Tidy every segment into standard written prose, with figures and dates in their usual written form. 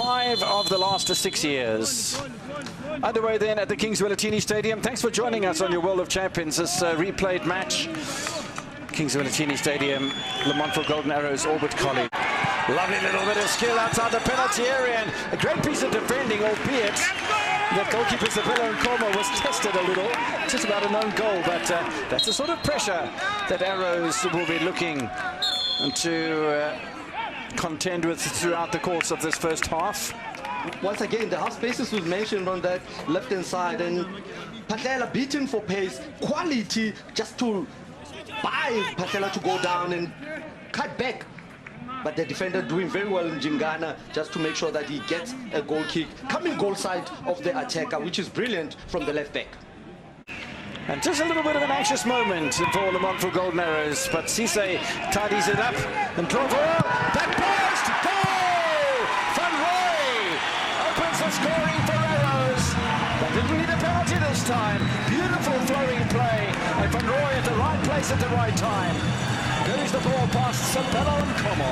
5 of the last 6 years. Underway then at the Kings Willetini Stadium. Thanks for joining us on your World of Champions, this replayed match. Kings Willetini Stadium, Le Montfort Golden Arrows, Orbit College. Lovely little bit of skill outside the penalty area and a great piece of defending, albeit that goalkeeper Isabella Nkomo was tested a little. Just about a known goal, but that's the sort of pressure that Arrows will be looking to contend with throughout the course of this first half. Once again, the half spaces was mentioned on that left-hand side, and Patlela beaten for pace, quality, just to buy Patlela to go down and cut back. But the defender doing very well in Jingana just to make sure that he gets a goal kick coming goal side of the attacker, which is brilliant from the left back. And just a little bit of an anxious moment for Le Montfort Golden Arrows, but Cisse tidies it up and Trovo, that post, goal! Van Roy opens the scoring for Arrows. They didn't need a penalty this time. Beautiful flowing play, and Van Roy at the right place at the right time. Goes the ball past Sabella and Como.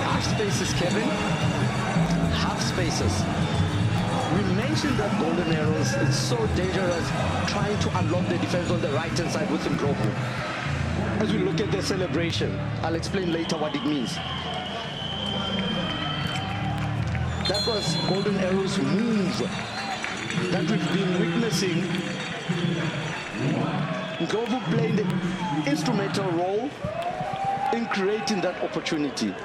Half spaces, Kevin. Half spaces. We mentioned that Golden Arrows is so dangerous trying to unlock the defense on the right-hand side with Ndlovu. As we look at the celebration, I'll explain later what it means. That was Golden Arrows' move that we've been witnessing. Ndlovu played an instrumental role in creating that opportunity.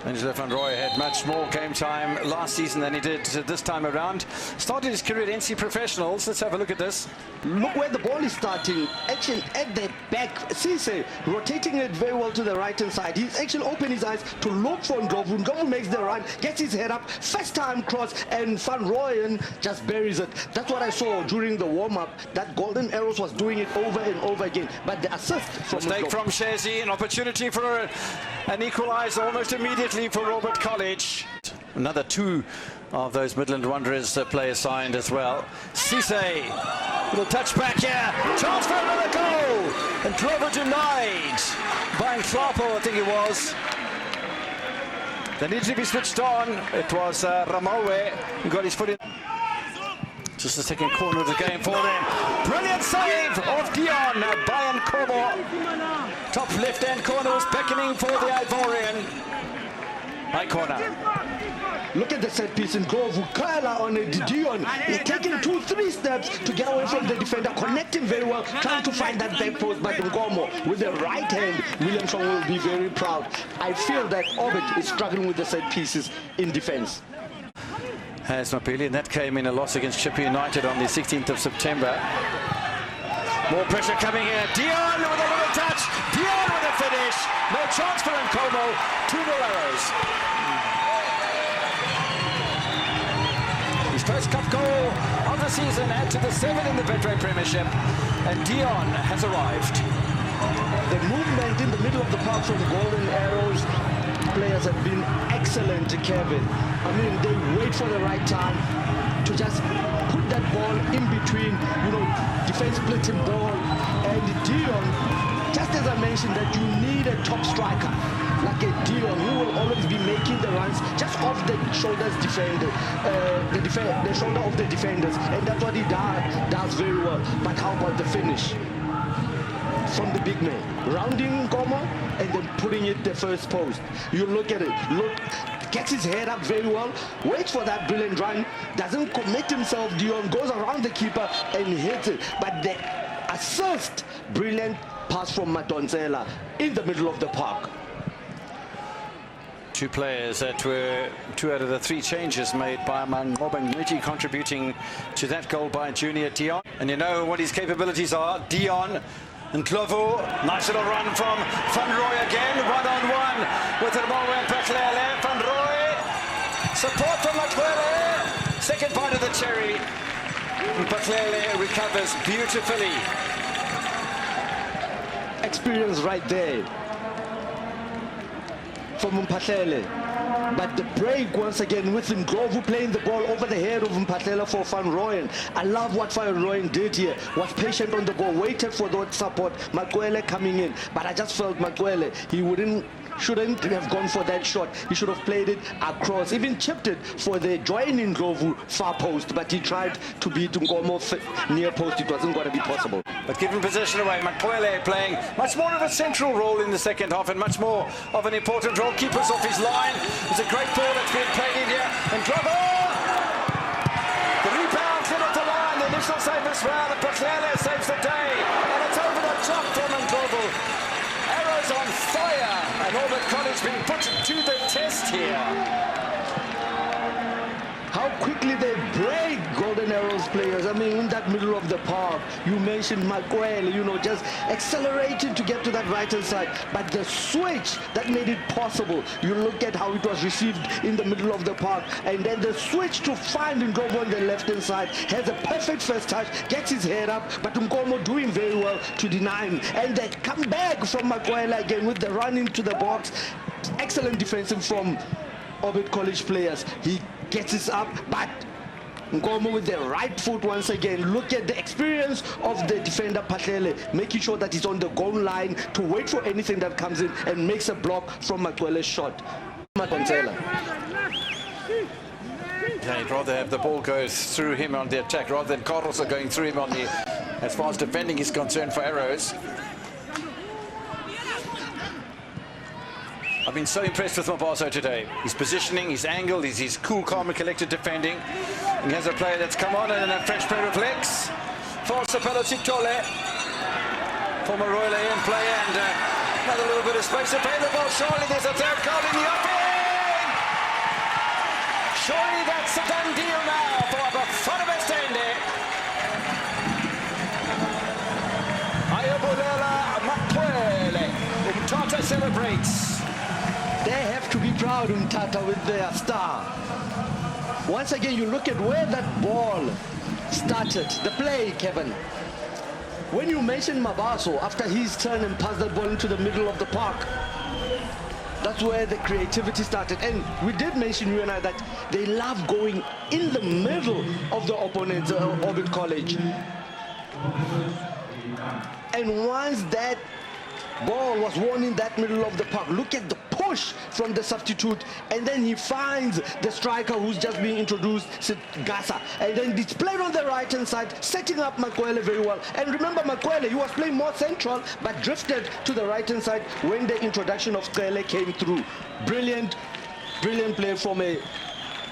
Angelo Van Roy had much more game time last season than he did this time around. Started his career at NC Professionals. Let's have a look at this. Look where the ball is starting. Action at the back. Cisse rotating it very well to the right-hand side. He's actually opened his eyes to look for Ndlovu. Ndlovu makes the run, gets his head up, first time cross, and Van Rooyen just buries it. That's what I saw during the warm-up, that Golden Arrows was doing it over and over again. But the assist from Mistake Ndlovu. from Shezi, an opportunity for an equaliser almost immediately for Robert College. Another 2 of those Midland Wanderers players signed as well. Cisse, little touchback here, chance for another goal, and Glover denied by Nhlapo, I think it was. They needed to be switched on. It was Ramowe who got his foot in. Just the second corner of the game for them. Brilliant save of Dion by Nkomo. Top left-hand corner was beckoning for the Ivorian. High corner. Look at the set piece in Ndlovu. Kala on it. Dion. He's taking 2-3 steps to get away from the defender, connecting very well, trying to find that back post. But Nkomo, with the right hand, Williamson will be very proud. I feel that Orbit is struggling with the set pieces in defense. Has Mapili, and that came in a loss against Chippa United on the 16th of September. More pressure coming here. Dion with a little touch. Dion with a finish. No chance for Nkomo. 2 more Arrows. His first cup goal of the season, add to the 7 in the Betway Premiership, and Dion has arrived. The movement in the middle of the park from Golden Arrows players have been excellent, Kevin. I mean, they wait for the right time to just put that ball in between, defense splitting ball. And Dion, just as I mentioned, that you need a top striker like a Dion who will always be making the runs just off the shoulders the shoulder of the defenders, and that's what he does very well. But how about the finish from the big man, rounding Nkomo and then putting it the first post? You look at it, gets his head up very well, waits for that brilliant run, doesn't commit himself. Dion goes around the keeper and hits it. But the assist, brilliant pass from Madonsela in the middle of the park. 2 players that were 2 out of the 3 changes made by Mangobangwiti, contributing to that goal by Junior Dion. And you know what his capabilities are. Dion and Ndlovu, nice little run from Van Roy again, 1-on-1 with Ramowe and Patlele. Van Roy, support from Matlele, second bite of the cherry. And Patlele recovers beautifully. Experience right there from Mphahlele. But the break once again with Ndlovu playing the ball over the head of Mphahlele for Van Rooyen. I love what Van Rooyen did here. Was patient on the ball, waited for that support. Makwele coming in, but I just felt Makwele, he wouldn't shouldn't have gone for that shot. He should have played it across, even chipped it for the joining Ndlovu far post, but he tried to beat Nkomo near post. It wasn't going to be possible. But given possession away, Makwele playing much more of a central role in the second half and much more of an important role. Keepers off his line. It's a great ball that's been played in here. And Glover! The rebound hit at the line. The initial save as well. And Makwele saves the day. And it's over the top from Ndlovu. Arrows on fire. And Orbit College being put to the test here. How quickly they break Golden Arrows players. I mean, in that middle of the park, you mentioned Makwele, you know, just accelerating to get to that right-hand side. But the switch that made it possible, you look at how it was received in the middle of the park. And then the switch to find Nkomo on the left-hand side, has a perfect first touch, gets his head up, but Nkomo doing very well to deny him. And they come back from Makwele again with the run into the box. Excellent defensive from Orbit College players. He gets it up, but Nkomo with the right foot once again. Look at the experience of the defender Patlele, making sure that he's on the goal line to wait for anything that comes in and makes a block from Makwele's shot. Yeah, he'd rather have the ball go through him on the attack rather than Carlos going through him on the, as far as defending is concerned for Arrows. I've been so impressed with Mabaso today. His positioning, his angle, his cool, calm and collected defending. And he has a player that's come on and a fresh pair of legs. For Sapelo Sitole. Former Royal in play and another little bit of space to play the ball. Surely there's a third goal in the offing. Surely that's a done deal now for Bafana Bestende. Ayabulela Makwele. Umtata celebrates. They have to be proud, Umtata, with their star. Once again, you look at where that ball started, the play, Kevin. When you mentioned Mabaso, after his turn and passed that ball into the middle of the park, that's where the creativity started. And we did mention, you and I, that they love going in the middle of the opponent's Orbit College. And once that ball was won in that middle of the park, look at the push from the substitute, and then he finds the striker who's just being introduced, Gasa, and then it's played on the right hand side, setting up Makwele very well. And remember, Makwele, he was playing more central but drifted to the right hand side when the introduction of Kele came through. Brilliant play from a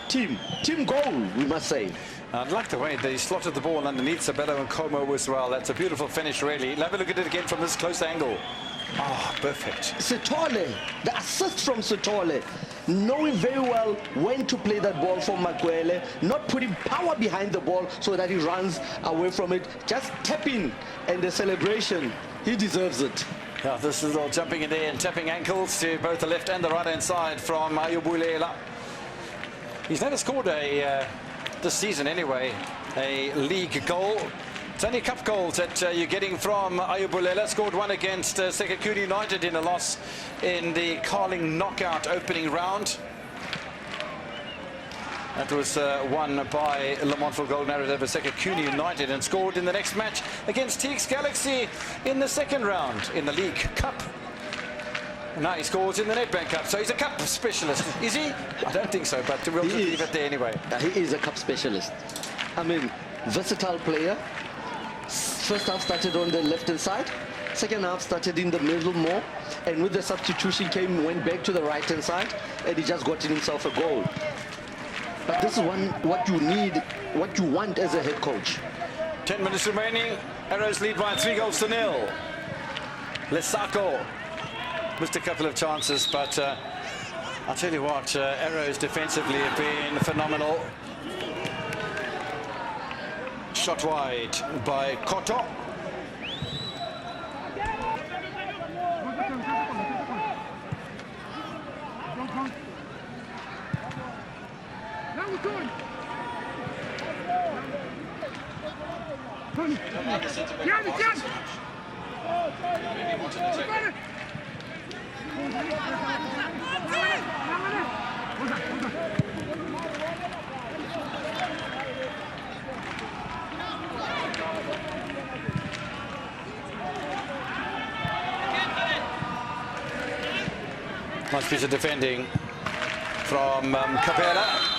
team goal, we must say. I like the way they slotted the ball underneath Sabelo and Como as well. That's a beautiful finish, really. Have a look at it again from this close angle. Oh, perfect. Sitole, the assist from Sitole, knowing very well when to play that ball for Makwele, not putting power behind the ball so that he runs away from it, just tapping, and the celebration, he deserves it. Yeah, this is all jumping in there and tapping ankles to both the left and the right hand side from Ayubulela. He's never scored this season anyway, a league goal. It's only cup goals that you're getting from Ayubulela. Scored one against Sekekuni United in a loss in the Carling knockout opening round. That was won by Lamontville Golden Arrows over Sekekuni United, and scored in the next match against TX Galaxy in the second round in the League Cup. And now he scores in the Nedbank Cup, so he's a cup specialist. Is he? I don't think so, but we'll just leave it there anyway. He is a cup specialist. I mean, versatile player. First half started on the left-hand side. Second half started in the middle more. And with the substitution went back to the right-hand side. And he just got himself a goal. But this is what you need, what you want as a head coach. 10 minutes remaining. Arrows lead by 3-0. Lesako missed a couple of chances, but I'll tell you what, Arrows defensively have been phenomenal. Shot wide by Koto. Nice piece of defending from Capella.